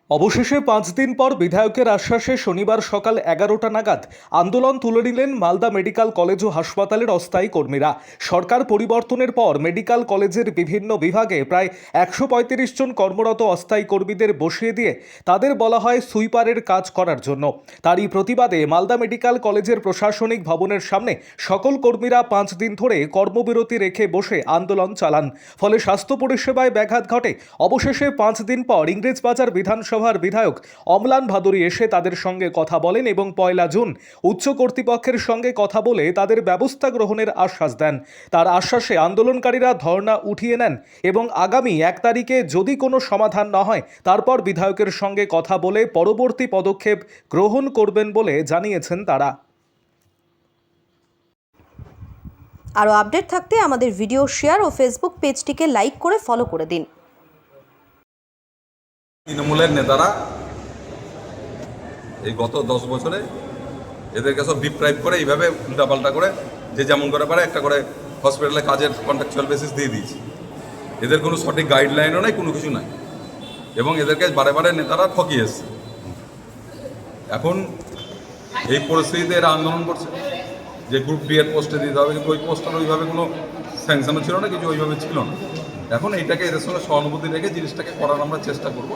অবশেষে 5 দিন পর বিধায়কের আশ্বাসে শনিবার সকাল 11টা নাগাদ আন্দোলন তুলে নিলেন মালদা মেডিকেল কলেজ ও হাসপাতালের অস্থায়ী কর্মীরা। সরকার পরিবর্তনের পর মেডিকেল কলেজের বিভিন্ন বিভাগে প্রায় 135 জন কর্মরত অস্থায়ী কর্মীদের বসিয়ে দিয়ে তাদের বলা হয় সুইপারের কাজ করার জন্য। তারই প্রতিবাদে মালদা মেডিকেল কলেজের প্রশাসনিক ভবনের সামনে সকল কর্মীরা 5 দিন ধরে কর্মবিরতি রেখে বসে আন্দোলন চালান। ফলে স্বাস্থ্য পরিষেবায় ব্যাঘাত ঘটে। অবশেষে 5 দিন পর ইংরেজবাজার বিধানসভার বিধায়ক অম্লান ভাদুরী এসে তাদের সঙ্গে কথা বলেন এবং 1 জুন উচ্চ কর্তৃপক্ষের সঙ্গে কথা বলে তাদের ব্যবস্থা গ্রহণের আশ্বাস দেন। তার আশ্বাসে আন্দোলনকারীরা ধর্ণা উঠিয়ে নেন এবং আগামী 1 তারিখে যদি কোনো সমাধান না হয় তারপর বিধায়কের সঙ্গে কথা বলে পরবর্তী পদক্ষেপ গ্রহণ করবেন বলে জানিয়েছেন তারা। আরও আপডেট থাকতে আমাদের ভিডিও শেয়ার ও ফেসবুক পেজটিকে লাইক করে ফলো করে দিন। তৃণমূলের নেতারা এই গত 10 বছরে এদেরকে সব ডিপ্রাইভ করে এইভাবে উল্টাপাল্টা করে যে যেমন করে পারে একটা করে হসপিটালে কাজের কন্ট্রাকচুয়াল বেসিস দিয়ে দিয়েছে। এদের কোনো সঠিক গাইডলাইনও নাই, কোনো কিছু নাই, এবং এদেরকে বারে বারে নেতারা ঠকিয়ে এসছে। এখন এই পরিস্থিতিতে এরা আন্দোলন করছে যে গ্রুপ ডি এর পোস্টে দিতে হবে, কিন্তু ওই পোস্টার ওইভাবে কোনো স্যাংশনও ছিল না, কিছু ওইভাবে ছিল না। এখন এইটাকে এদের সঙ্গে সহানুভূতি রেখে জিনিসটাকে করার আমরা চেষ্টা করব।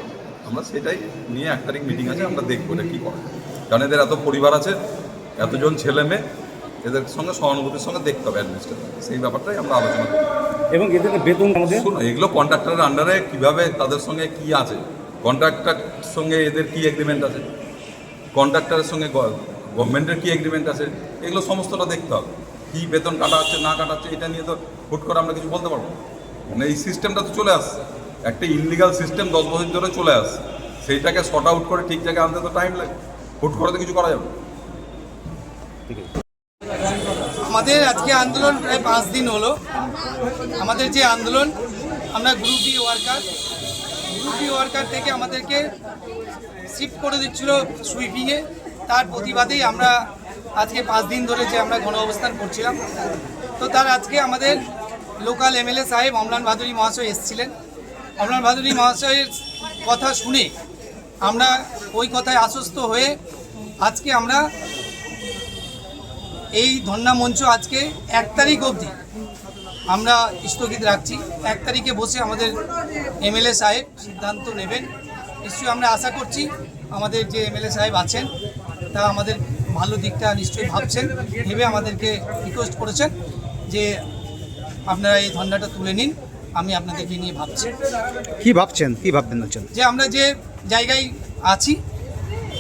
আমরা সেটাই নিয়ে 1 তারিখ মিটিং আছে, আমরা দেখবো এটা কী করা, কারণ এদের এত পরিবার আছে, এতজন ছেলে মেয়ে, এদের সঙ্গে সহানুভূতির সঙ্গে দেখতে হবে অ্যাডমিনিস্ট্রেশন, সেই ব্যাপারটাই আমরা আলোচনা করব। এবং এদের বেতন শুনুন, এগুলো কন্ট্রাক্টরের আন্ডারে কীভাবে তাদের সঙ্গে কী আছে, কন্ট্রাক্টরের সঙ্গে এদের কী এগ্রিমেন্ট আছে, কন্ট্রাক্টরের সঙ্গে গভর্নমেন্টের কী এগ্রিমেন্ট আছে, এগুলো সমস্তটা দেখতে হবে। কী বেতন কাটা হচ্ছে না কাটা হচ্ছে এটা নিয়ে তো হুট করে আমরা কিছু বলতে পারবো না। মানে এই সিস্টেমটা তো চলে আসছে, একটা ইনলিগাল সিস্টেম 10 বছর ধরে চলে আসছে, সেইটাকে শর্ট আউট করে ঠিক জায়গায় আনতে তো টাইম লাগে, হুট করে তো কিছু করা যাবে। আমাদের আজকে আন্দোলন প্রায় 5 দিন হলো। আমাদের যে আন্দোলন, আমরা গ্রুপ ডি ওয়ার্কার থেকে আমাদেরকে শিফট করে দিচ্ছিল সুইপিংয়ে, তার প্রতিবাদেই আমরা আজকে 5 দিন ধরে যে আমরা গণ অবস্থান করছিলাম। তো তার আজকে আমাদের লোকাল এমএলএ সাহেব অম্লান ভাদুরী মহাশয় এসেছিলেন। অম্লান ভাদুরী মহাশয়ের কথা শুনে আমরা ওই কথায় আশ্বস্ত হয়ে আজকে আমরা এই ধর্ণা মঞ্চ আজকে 1 তারিখ অবধি আমরা স্থগিত রাখছি। 1 তারিখে বসে আমাদের এমএলএ সাহেব সিদ্ধান্ত নেবেন। নিশ্চয়ই আমরা আশা করছি আমাদের যে এমএলএ সাহেব আছেন তা আমাদের ভালো দিকটা নিশ্চয়ই ভাবছেন, ভেবে আমাদেরকে রিকোয়েস্ট করেছেন যে আপনারা এই ধর্ণাটা তুলে নিন। আমি আপনাদেরকে নিয়ে ভাবছি। কি ভাবছেন, কি ভাববেন বলছেন? যে আমরা যে জায়গায় আছি,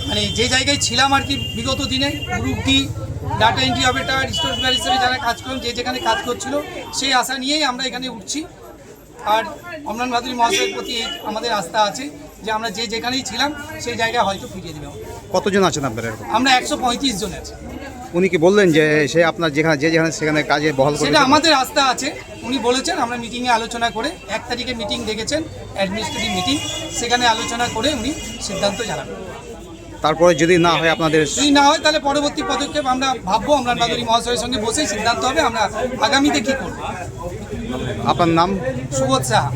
মানে যে জায়গায় ছিলাম আর কি বিগত দিনে, group D, data entry operator, storage man হিসেবে যারা কাজ করেন, যে যেখানে কাজ করছিল, সেই আশা নিয়েই আমরা এখানে উঠছি। আর অম্লান ভাদুরী মহাশয়ের প্রতি আমাদের আস্থা আছে যে আমরা যে যেখানেই ছিলাম সেই জায়গায় হয়তো ফিরিয়ে দেবে। কতজন আছেন আপনারা? আমরা 135 জন আছি। উনি কি বললেন যে সে আপনার যেখানে সেখানে কাজে বহাল করে? সেটা আমাদের আস্থা আছে, উনি বলেছেন। আমরা মিটিংয়ে আলোচনা করে 1 তারিখে মিটিং ডেকেছেন, অ্যাডমিনিস্ট্রেটিভ মিটিং, সেখানে আলোচনা করে উনি সিদ্ধান্ত জানাবেন। তারপরে যদি না হয় আপনাদের, যদি না হয় তাহলে পরবর্তী পদক্ষেপ আমরা ভাববো। অম্লান ভাদুরী মহাশয়ের সঙ্গে বসেই সিদ্ধান্ত হবে আমরা আগামীতে কী করব। আপনার নাম? সুবোধ সাহা।